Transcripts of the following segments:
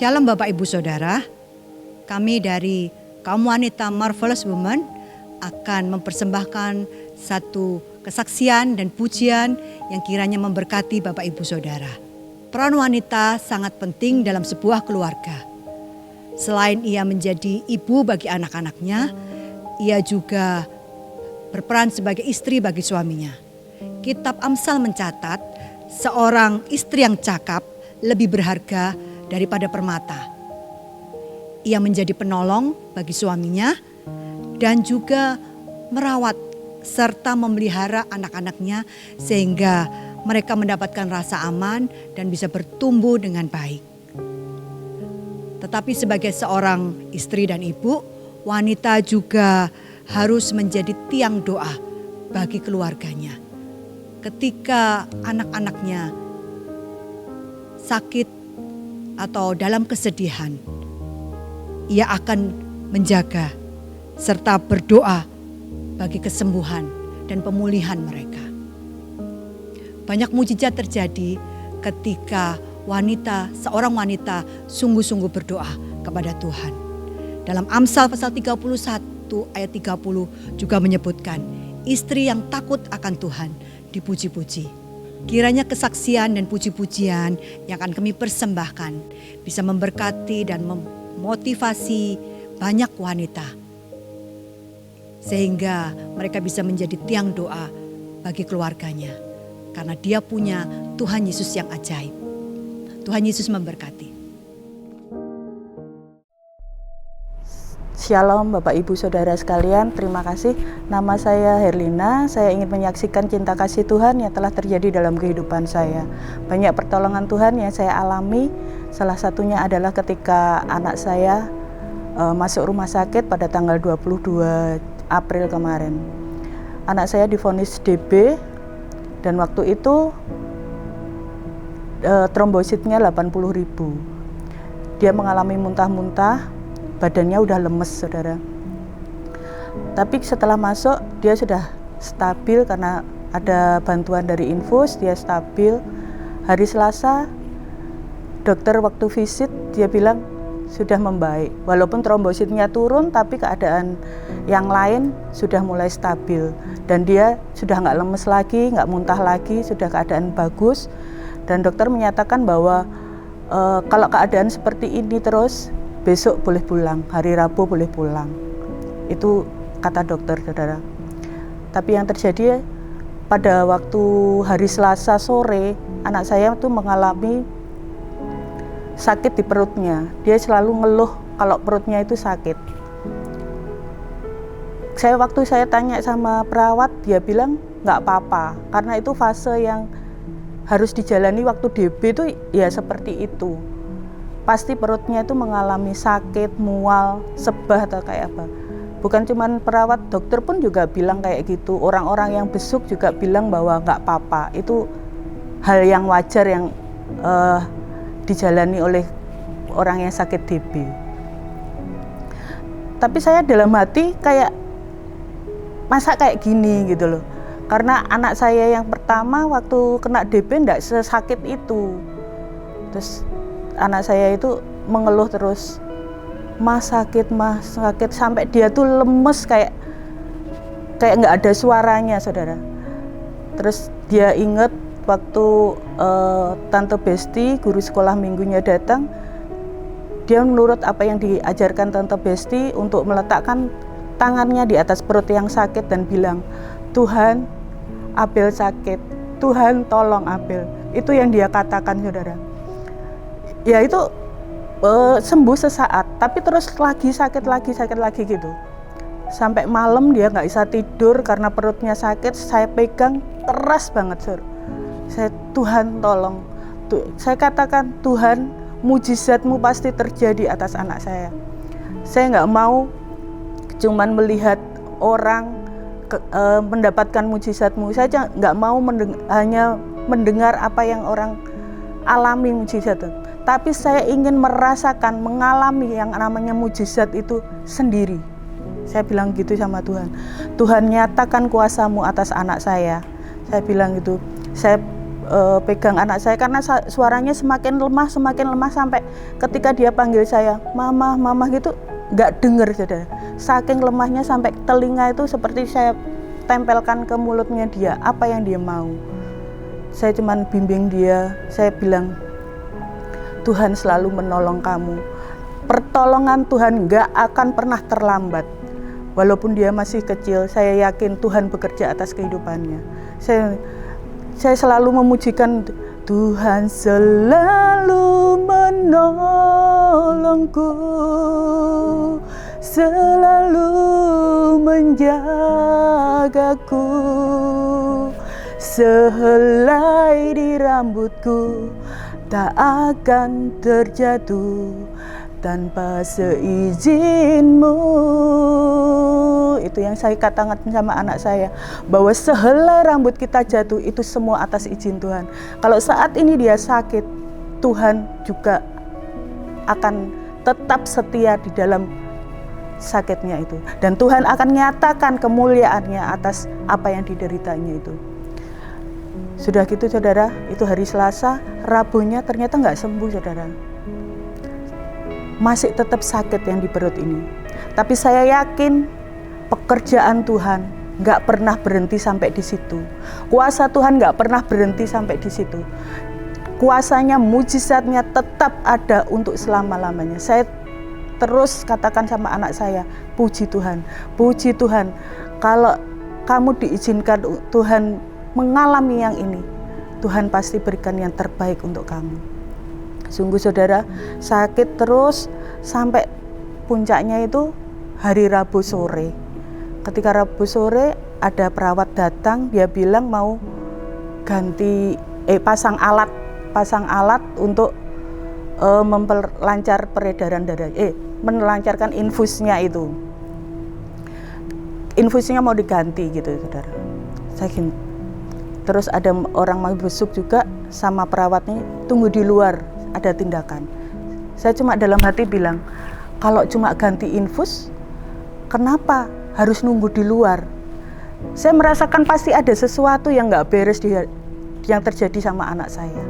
Shalom Bapak Ibu Saudara, kami dari kaum wanita Marvelous Women akan mempersembahkan satu kesaksian dan pujian yang kiranya memberkati Bapak Ibu Saudara. Peran wanita sangat penting dalam sebuah keluarga. Selain ia menjadi ibu bagi anak-anaknya, ia juga berperan sebagai istri bagi suaminya. Kitab Amsal mencatat, seorang istri yang cakap lebih berharga daripada permata. Ia menjadi penolong bagi suaminya dan juga merawat serta memelihara anak-anaknya sehingga mereka mendapatkan rasa aman dan bisa bertumbuh dengan baik. Tetapi sebagai seorang istri dan ibu, wanita juga harus menjadi tiang doa bagi keluarganya. Ketika anak-anaknya sakit atau dalam kesedihan, ia akan menjaga serta berdoa bagi kesembuhan dan pemulihan mereka. Banyak mujizat terjadi ketika seorang wanita sungguh-sungguh berdoa kepada Tuhan. Dalam Amsal pasal 31 ayat 30 juga menyebutkan, istri yang takut akan Tuhan dipuji-puji. Kiranya kesaksian dan puji-pujian yang akan kami persembahkan bisa memberkati dan memotivasi banyak wanita. Sehingga mereka bisa menjadi tiang doa bagi keluarganya. Karena dia punya Tuhan Yesus yang ajaib. Tuhan Yesus memberkati. Shalom Bapak Ibu Saudara sekalian, terima kasih. Nama saya Herlina, saya ingin menyaksikan cinta kasih Tuhan yang telah terjadi dalam kehidupan saya. Banyak pertolongan Tuhan yang saya alami, salah satunya adalah ketika anak saya masuk rumah sakit pada tanggal 22 April kemarin. Anak saya divonis DB dan waktu itu trombositnya 80.000. Dia mengalami muntah-muntah, badannya udah lemes, saudara. Tapi setelah masuk dia sudah stabil karena ada bantuan dari infus, dia stabil. Hari Selasa dokter waktu visit dia bilang sudah membaik. Walaupun trombositnya turun tapi keadaan yang lain sudah mulai stabil. Dan dia sudah nggak lemes lagi, nggak muntah lagi, sudah keadaan bagus. Dan dokter menyatakan bahwa kalau keadaan seperti ini terus, besok boleh pulang, hari Rabu boleh pulang. Itu kata dokter, saudara. Tapi yang terjadi pada waktu hari Selasa sore, anak saya itu mengalami sakit di perutnya. Dia selalu ngeluh kalau perutnya itu sakit. Waktu saya tanya sama perawat, dia bilang nggak apa-apa. Karena itu fase yang harus dijalani waktu DB itu ya seperti itu. Pasti perutnya itu mengalami sakit, mual, sebah atau kayak apa. Bukan cuma perawat, dokter pun juga bilang kayak gitu. Orang-orang yang besuk juga bilang bahwa nggak apa-apa. Itu hal yang wajar yang dijalani oleh orang yang sakit DB. Tapi saya dalam hati kayak, masa kayak gini gitu loh. Karena anak saya yang pertama waktu kena DB nggak sesakit itu. Terus anak saya itu mengeluh terus, mas sakit sampai dia tuh lemes kayak nggak ada suaranya, saudara. Terus dia inget waktu Tante Besti, guru sekolah minggunya datang, dia menurut apa yang diajarkan Tante Besti untuk meletakkan tangannya di atas perut yang sakit dan bilang, Tuhan, Abel sakit, Tuhan tolong Abel. Itu yang dia katakan, saudara. Ya itu sembuh sesaat, tapi terus sakit lagi gitu. Sampai malam dia nggak bisa tidur karena perutnya sakit. Saya pegang keras banget, Sur. Tuhan tolong. Saya katakan, Tuhan, mujizatmu pasti terjadi atas anak saya. Saya nggak mau cuman melihat orang mendapatkan mujizatmu. Saya nggak mau hanya mendengar apa yang orang alami mujizat itu. Tapi saya ingin merasakan, mengalami yang namanya mujizat itu sendiri. Saya bilang gitu sama Tuhan. Tuhan, nyatakan kuasamu atas anak saya. Saya bilang gitu. Saya pegang anak saya karena suaranya semakin lemah sampai ketika dia panggil saya mama gitu nggak dengar saudara. Saking lemahnya sampai telinga itu seperti saya tempelkan ke mulutnya dia apa yang dia mau. Saya cuman bimbing dia, saya bilang Tuhan selalu menolong kamu. Pertolongan Tuhan nggak akan pernah terlambat. Walaupun dia masih kecil, saya yakin Tuhan bekerja atas kehidupannya. Saya selalu memujikan Tuhan selalu menolongku, selalu menjagaku, sehelai di rambutku tak akan terjatuh tanpa seizinmu. Itu yang saya katakan sama anak saya, bahwa sehelai rambut kita jatuh itu semua atas izin Tuhan. Kalau saat ini dia sakit, Tuhan juga akan tetap setia di dalam sakitnya itu, dan Tuhan akan nyatakan kemuliaannya atas apa yang dideritanya itu. Sudah gitu saudara, itu hari Selasa, Rabunya ternyata nggak sembuh saudara. Masih tetap sakit yang di perut ini. Tapi saya yakin pekerjaan Tuhan nggak pernah berhenti sampai di situ. Kuasa Tuhan nggak pernah berhenti sampai di situ. Kuasanya, mujizatnya tetap ada untuk selama-lamanya. Saya terus katakan sama anak saya, puji Tuhan, puji Tuhan. Kalau kamu diizinkan Tuhan mengalami yang ini, Tuhan pasti berikan yang terbaik untuk kamu. Sungguh saudara, sakit terus sampai puncaknya itu hari Rabu sore. Ketika Rabu sore ada perawat datang, dia bilang mau ganti pasang alat untuk memperlancar peredaran darah, melancarkan infusnya itu. Infusnya mau diganti gitu saudara. Saya gini. Terus ada orang mau besuk juga sama perawatnya, tunggu di luar, ada tindakan. Saya cuma dalam hati bilang, kalau cuma ganti infus, kenapa harus nunggu di luar? Saya merasakan pasti ada sesuatu yang nggak beres yang terjadi sama anak saya.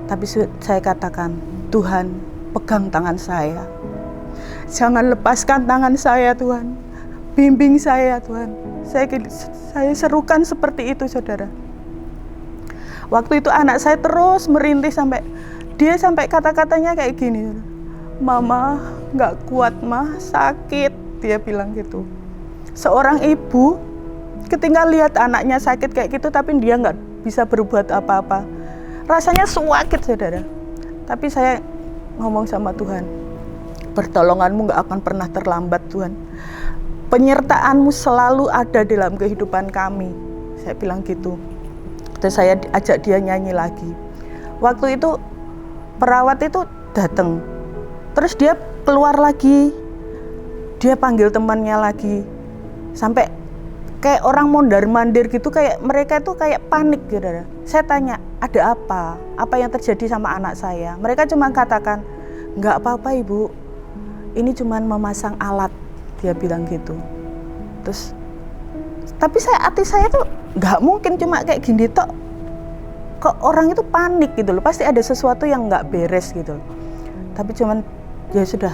Tapi saya katakan, Tuhan pegang tangan saya. Jangan lepaskan tangan saya Tuhan. Bimbing saya Tuhan. Saya serukan seperti itu saudara. Waktu itu anak saya terus merintih sampai kata-katanya kayak gini, mama nggak kuat mah, sakit, dia bilang gitu. Seorang ibu ketika lihat anaknya sakit kayak gitu tapi dia nggak bisa berbuat apa-apa, rasanya sakit saudara. Tapi saya ngomong sama Tuhan, pertolonganmu nggak akan pernah terlambat Tuhan, penyertaanmu selalu ada dalam kehidupan kami, saya bilang gitu. Terus saya ajak dia nyanyi lagi. Waktu itu perawat itu datang, terus dia keluar lagi, dia panggil temannya lagi, sampai kayak orang mondar-mandir gitu, kayak mereka itu kayak panik gitu. Saya tanya, ada apa? Apa yang terjadi sama anak saya? Mereka cuma katakan, nggak apa-apa ibu, ini cuma memasang alat, dia bilang gitu. Terus tapi hati saya tuh nggak mungkin cuma kayak gini tok, kok orang itu panik gitu loh, pasti ada sesuatu yang nggak beres gitu. Tapi cuman ya sudah,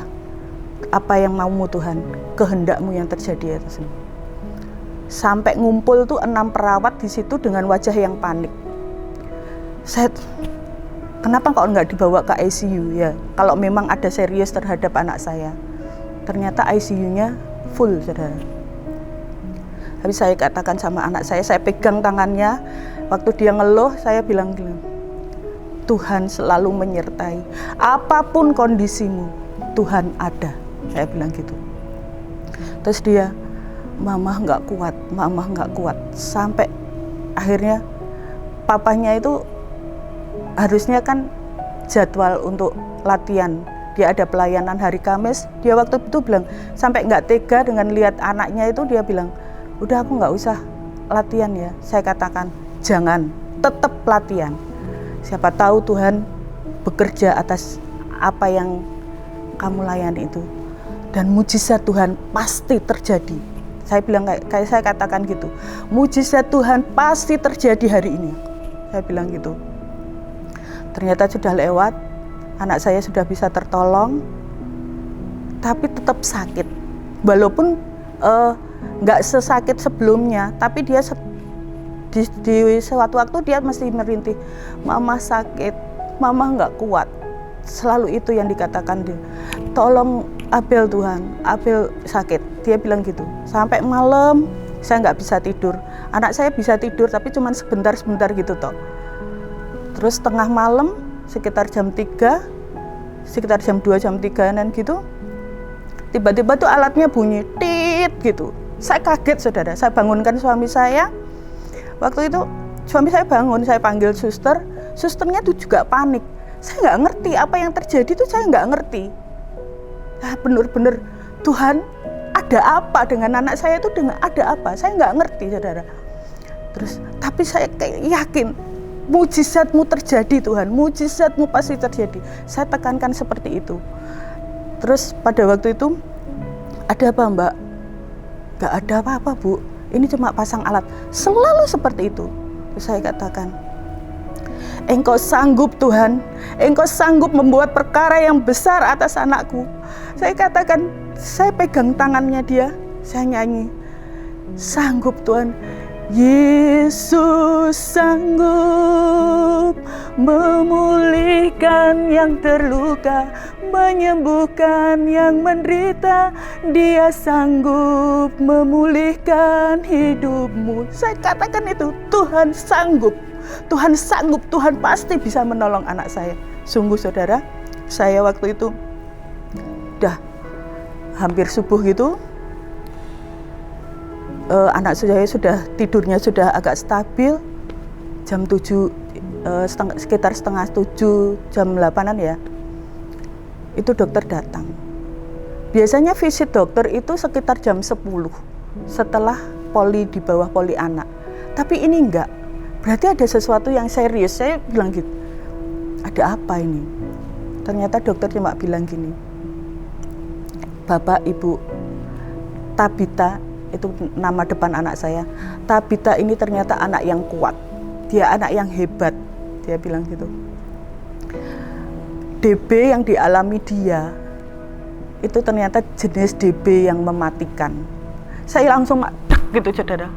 apa yang maumu Tuhan, kehendakmu yang terjadi atas ini. Sampai ngumpul tuh 6 perawat di situ dengan wajah yang panik. Saya, kenapa kok nggak dibawa ke ICU ya? Kalau memang ada serius terhadap anak saya. Ternyata ICU-nya full saudara. Tapi saya katakan sama anak saya pegang tangannya. Waktu dia ngeluh, saya bilang, Tuhan selalu menyertai. Apapun kondisimu, Tuhan ada. Saya bilang gitu. Terus dia, mama nggak kuat. Sampai akhirnya papanya itu harusnya kan jadwal untuk latihan. Dia ada pelayanan hari Kamis. Dia waktu itu bilang, sampai nggak tega dengan lihat anaknya itu, dia bilang, udah aku nggak usah latihan ya. Saya katakan, jangan, tetap latihan. Siapa tahu Tuhan bekerja atas apa yang kamu layani itu. Dan mujizat Tuhan pasti terjadi. Saya bilang kayak saya katakan gitu, mujizat Tuhan pasti terjadi hari ini. saya bilang gitu. Ternyata sudah lewat, anak saya sudah bisa tertolong, tapi tetap sakit. Walaupun nggak sesakit sebelumnya, tapi dia di suatu waktu dia mesti merintih, mama sakit, mama nggak kuat. Selalu itu yang dikatakan dia. Tolong Abel Tuhan, Abel sakit. Dia bilang gitu. Sampai malam saya nggak bisa tidur. Anak saya bisa tidur tapi cuma sebentar-sebentar gitu toh. Terus tengah malam sekitar jam 3, sekitar jam 2, jam 3-an gitu, tiba-tiba tuh alatnya bunyi tit gitu. Saya kaget saudara, saya bangunkan suami saya. Waktu itu suami saya bangun, saya panggil suster. Susternya tuh juga panik. Saya nggak ngerti apa yang terjadi tuh, saya nggak ngerti. Nah, bener-bener Tuhan ada apa dengan anak saya itu, dengan ada apa? Saya nggak ngerti saudara. Terus tapi saya kayak yakin mujizatmu terjadi Tuhan, mujizatmu pasti terjadi. Saya tekankan seperti itu. Terus pada waktu itu, ada apa mbak? Gak ada apa-apa bu, ini cuma pasang alat. Selalu seperti itu. Terus saya katakan, Engkau sanggup Tuhan, Engkau sanggup membuat perkara yang besar atas anakku. Saya katakan, saya pegang tangannya dia, saya nyanyi, sanggup Tuhan. Yesus sanggup memulihkan yang terluka, menyembuhkan yang menderita. Dia sanggup memulihkan hidupmu. Saya katakan itu, Tuhan sanggup. Tuhan sanggup, Tuhan pasti bisa menolong anak saya. Sungguh saudara, saya waktu itu udah hampir subuh gitu, anak saya sudah tidurnya sudah agak stabil. Jam 7, sekitar setengah 7, jam 8-an ya, itu dokter datang. Biasanya visit dokter itu sekitar jam 10 setelah poli, di bawah poli anak. Tapi ini enggak, berarti ada sesuatu yang serius. Saya bilang gitu, ada apa ini? Ternyata dokter cuma bilang gini, Bapak Ibu, Tabita, itu nama depan anak saya, Tabita ini ternyata anak yang kuat, dia anak yang hebat. Dia bilang gitu. DB yang dialami dia itu ternyata jenis DB yang mematikan. Saya langsung gitu saudara,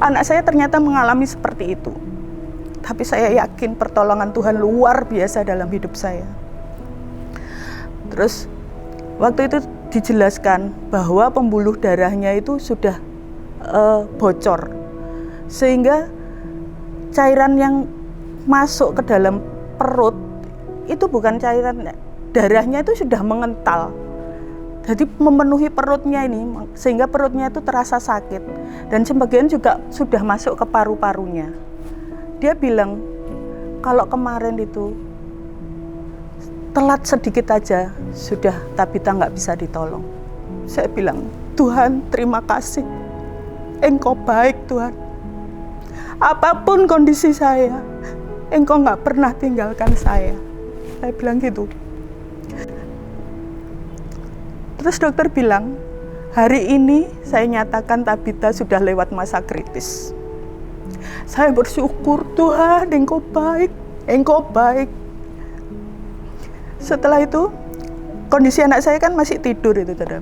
anak saya ternyata mengalami seperti itu. Tapi saya yakin pertolongan Tuhan luar biasa dalam hidup saya. Terus waktu itu dijelaskan bahwa pembuluh darahnya itu sudah bocor, sehingga cairan yang masuk ke dalam perut itu bukan cairan, darahnya itu sudah mengental. Jadi memenuhi perutnya ini, sehingga perutnya itu terasa sakit. Dan sebagian juga sudah masuk ke paru-parunya. Dia bilang, kalau kemarin itu telat sedikit aja, sudah Tabita nggak bisa ditolong. Saya bilang, Tuhan terima kasih, Engkau baik Tuhan. Apapun kondisi saya, Engkau nggak pernah tinggalkan saya. Saya bilang gitu. Terus dokter bilang, hari ini saya nyatakan Tabita sudah lewat masa kritis. Saya bersyukur Tuhan, Engkau baik, Engkau baik. Setelah itu, kondisi anak saya kan masih tidur itu, saudara.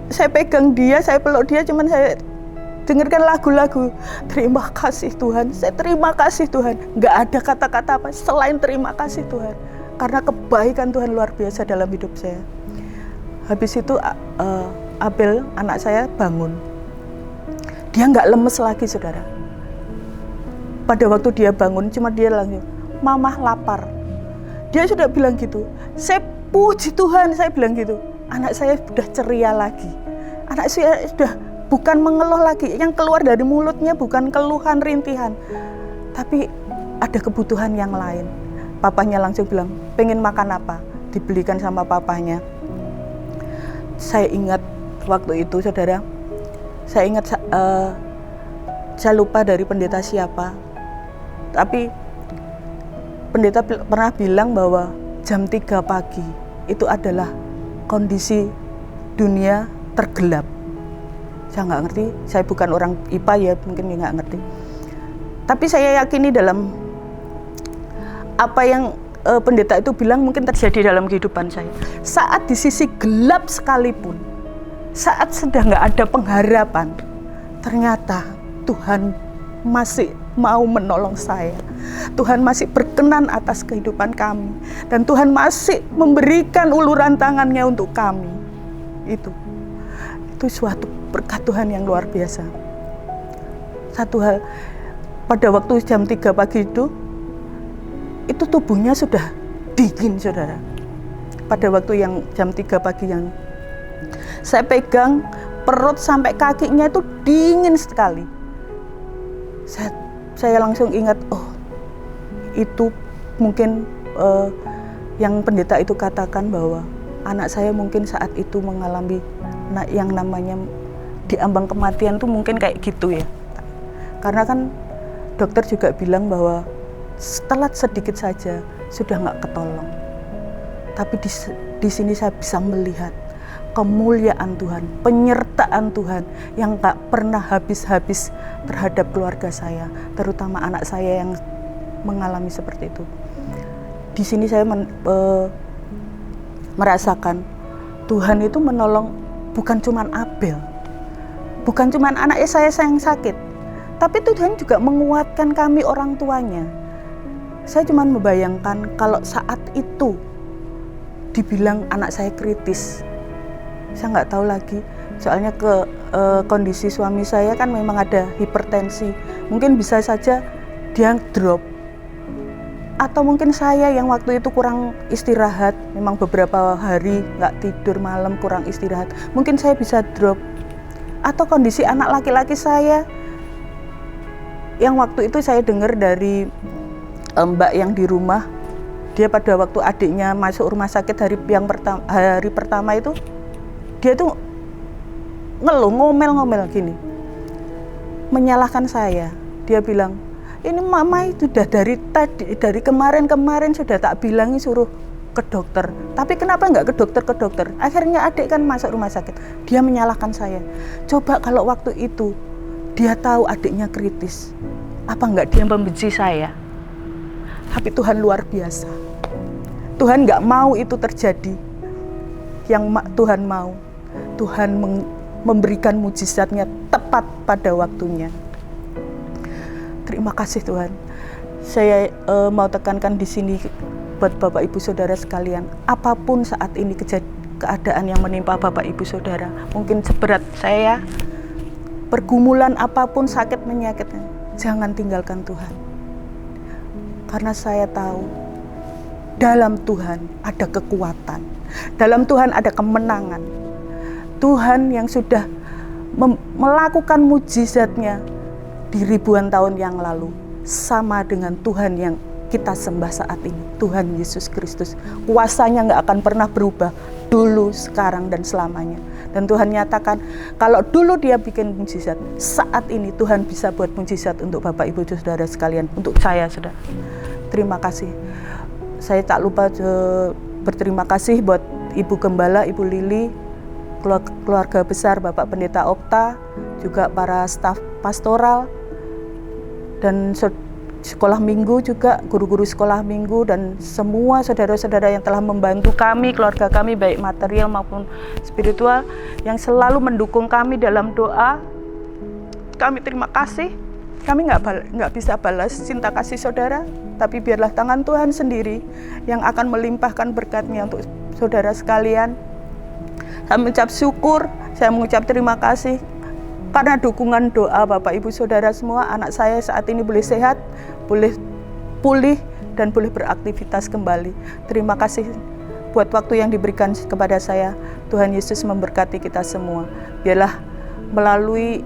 Saya pegang dia, saya peluk dia, cuman saya dengarkan lagu-lagu. Terima kasih Tuhan, saya terima kasih Tuhan. Nggak ada kata-kata apa selain terima kasih Tuhan. Karena kebaikan Tuhan luar biasa dalam hidup saya. Habis itu Abel, anak saya bangun. Dia nggak lemes lagi, saudara. Pada waktu dia bangun, cuma dia langsung, Mama lapar. Dia sudah bilang gitu. Saya puji Tuhan, saya bilang gitu. Anak saya sudah ceria lagi. Anak saya sudah bukan mengeluh lagi. Yang keluar dari mulutnya bukan keluhan, rintihan. Tapi ada kebutuhan yang lain. Papanya langsung bilang, pengen makan apa? Dibelikan sama papanya. Saya ingat waktu itu, saudara. Saya ingat, saya lupa dari pendeta siapa. Tapi pendeta pernah bilang bahwa jam 3 pagi itu adalah kondisi dunia tergelap. Saya nggak ngerti, saya bukan orang IPA ya, mungkin nggak ngerti. Tapi saya yakini dalam apa yang pendeta itu bilang mungkin terjadi dalam kehidupan saya. Saat di sisi gelap sekalipun, saat sudah nggak ada pengharapan, ternyata Tuhan masih mau menolong saya. Tuhan masih berkenan atas kehidupan kami. Dan Tuhan masih memberikan uluran tangannya untuk kami. Itu suatu berkat Tuhan yang luar biasa. Satu hal, pada waktu jam 3 pagi itu tubuhnya sudah dingin, saudara. Pada waktu yang jam 3 pagi yang saya pegang, perut sampai kakinya itu dingin sekali. Saya langsung ingat, oh itu mungkin yang pendeta itu katakan bahwa anak saya mungkin saat itu mengalami yang namanya diambang kematian tuh mungkin kayak gitu ya. Karena kan dokter juga bilang bahwa setelah sedikit saja sudah nggak ketolong. Tapi di sini saya bisa melihat kemuliaan Tuhan, penyertaan Tuhan yang nggak pernah habis-habis terhadap keluarga saya, terutama anak saya yang mengalami seperti itu. Di sini saya merasakan Tuhan itu menolong bukan cuma Abel, bukan cuma anaknya saya yang sakit, tapi Tuhan juga menguatkan kami orang tuanya. Saya cuma membayangkan kalau saat itu dibilang anak saya kritis, saya nggak tahu lagi, soalnya kondisi suami saya kan memang ada hipertensi, mungkin bisa saja dia drop. Atau mungkin saya yang waktu itu kurang istirahat, memang beberapa hari nggak tidur malam, kurang istirahat, mungkin saya bisa drop. Atau kondisi anak laki-laki saya, yang waktu itu saya dengar dari mbak yang di rumah, dia pada waktu adiknya masuk rumah sakit hari pertama itu, dia tuh ngeluh, ngomel-ngomel gini, menyalahkan saya. Dia bilang, ini mama itu sudah dari kemarin sudah tak bilangi suruh ke dokter, tapi kenapa nggak ke dokter? Akhirnya adik kan masuk rumah sakit. Dia menyalahkan saya. Coba kalau waktu itu dia tahu adiknya kritis, apa nggak dia membenci saya? Tapi Tuhan luar biasa. Tuhan nggak mau itu terjadi. Yang Tuhan mau, Tuhan memberikan mujizatnya tepat pada waktunya. Terima kasih Tuhan. Saya mau tekankan di sini buat Bapak Ibu Saudara sekalian, apapun saat ini keadaan yang menimpa Bapak Ibu Saudara, mungkin seberat saya, pergumulan apapun, sakit menyakitnya, jangan tinggalkan Tuhan. Karena saya tahu dalam Tuhan ada kekuatan, dalam Tuhan ada kemenangan. Tuhan yang sudah melakukan mujizatnya di ribuan tahun yang lalu, sama dengan Tuhan yang kita sembah saat ini, Tuhan Yesus Kristus. Kuasanya nggak akan pernah berubah, dulu, sekarang, dan selamanya. Dan Tuhan nyatakan, kalau dulu dia bikin mujizat, saat ini Tuhan bisa buat mujizat untuk Bapak Ibu Saudara sekalian, untuk saya, saudara. Terima kasih. Saya tak lupa berterima kasih buat Ibu Gembala, Ibu Lili, keluarga besar Bapak Pendeta Okta, juga para staf pastoral, dan sekolah minggu juga, guru-guru sekolah minggu, dan semua saudara-saudara yang telah membantu kami, keluarga kami, baik material maupun spiritual, yang selalu mendukung kami dalam doa. Kami terima kasih. Kami nggak bisa balas cinta kasih saudara, tapi biarlah tangan Tuhan sendiri yang akan melimpahkan berkat-Nya untuk saudara sekalian. Saya mengucap syukur, saya mengucap terima kasih karena dukungan doa Bapak Ibu Saudara semua. Anak saya saat ini boleh sehat, boleh pulih, dan boleh beraktivitas kembali. Terima kasih buat waktu yang diberikan kepada saya. Tuhan Yesus memberkati kita semua. Biarlah melalui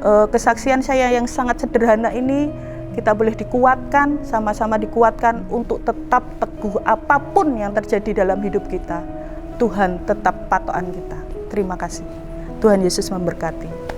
kesaksian saya yang sangat sederhana ini, kita boleh dikuatkan, sama-sama dikuatkan untuk tetap teguh apapun yang terjadi dalam hidup kita. Tuhan tetap patokan kita. Terima kasih. Tuhan Yesus memberkati.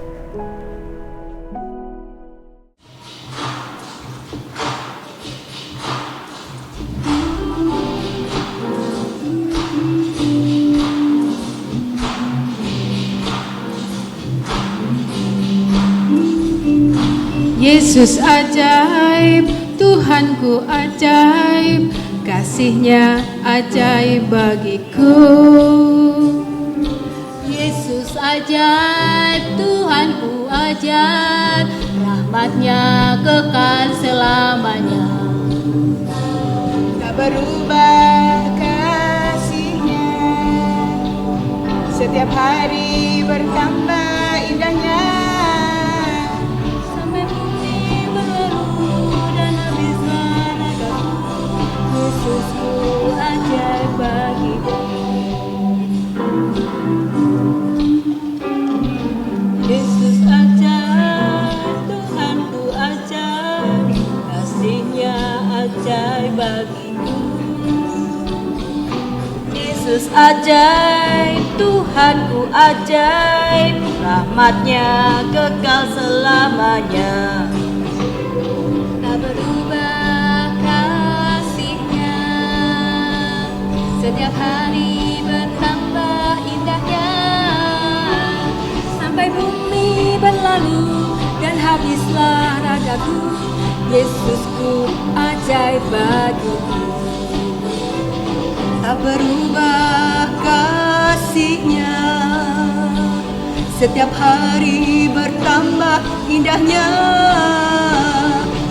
Yesus ajaib, Tuhanku ajaib, kasih-Nya ajaib bagiku. Yesus ajaib, Tuhanku ajaib, rahmat-Nya kekal selamanya. Tak berubah kasih-Nya, setiap hari bertambah indahnya. Sampai bumi berlalu dan habislah ragaku, Yesusku ajaib bagiku. Yesus ajaib, Tuhanku ajaib, kasih-Nya ajaib bagiku. Yesus ajaib, Tuhanku ajaib, rahmat-Nya kekal selamanya. Tak berubah kasih-Nya, setiap hari bertambah indahnya. Sampai bumi berlalu dan habislah ragaku, Yesusku ajaib bagiku. Tak berubah kasih-Nya, setiap hari bertambah indahnya.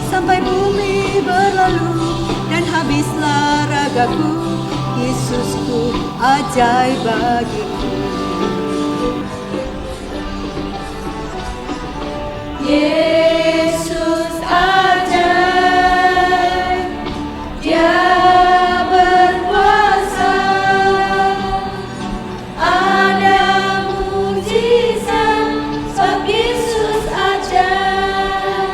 Sampai bumi berlalu dan habislah ragaku, Yesusku ajaib bagiku. Yesus ajaib, Dia berkuasa, ada mujizat, sebab Yesus ajaib.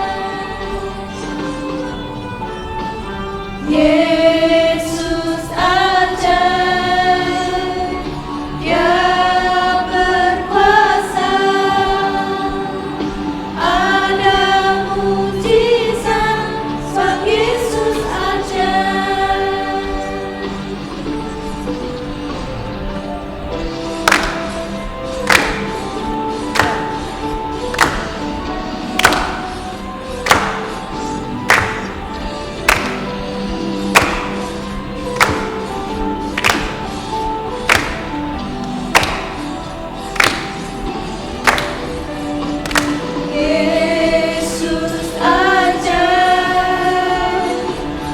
Yesus ajaib, Dia berkuasa, ada mujizat, sebab Yesus ajaib. Yesus ajaib,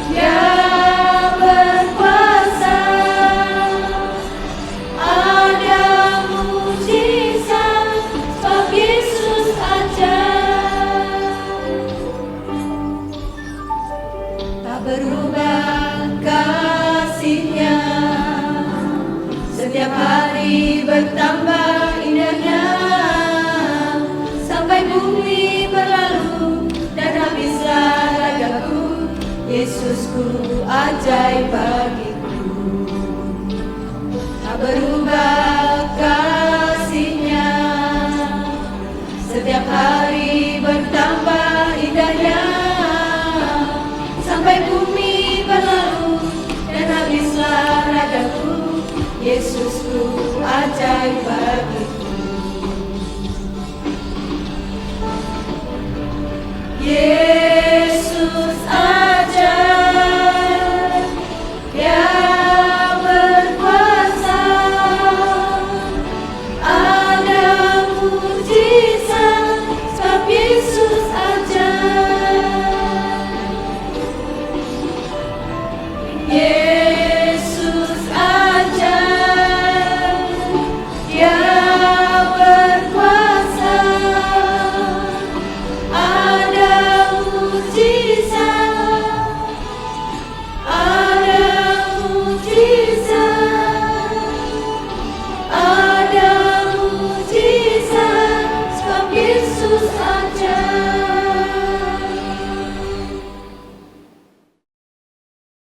Dia berkuasa, ada mujizat, sebab Yesus ajaib. Tak berubah kasih-Nya, setiap hari bertambah indahnya. Sampai bumi berlalu dan habislah ragaku, Yesusku ajaib bagiku. Tak berubah kasih-Nya, setiap hari bertambah indahnya. Sampai bumi berlalu dan habislah ragaku, Yesusku ajaib bagiku.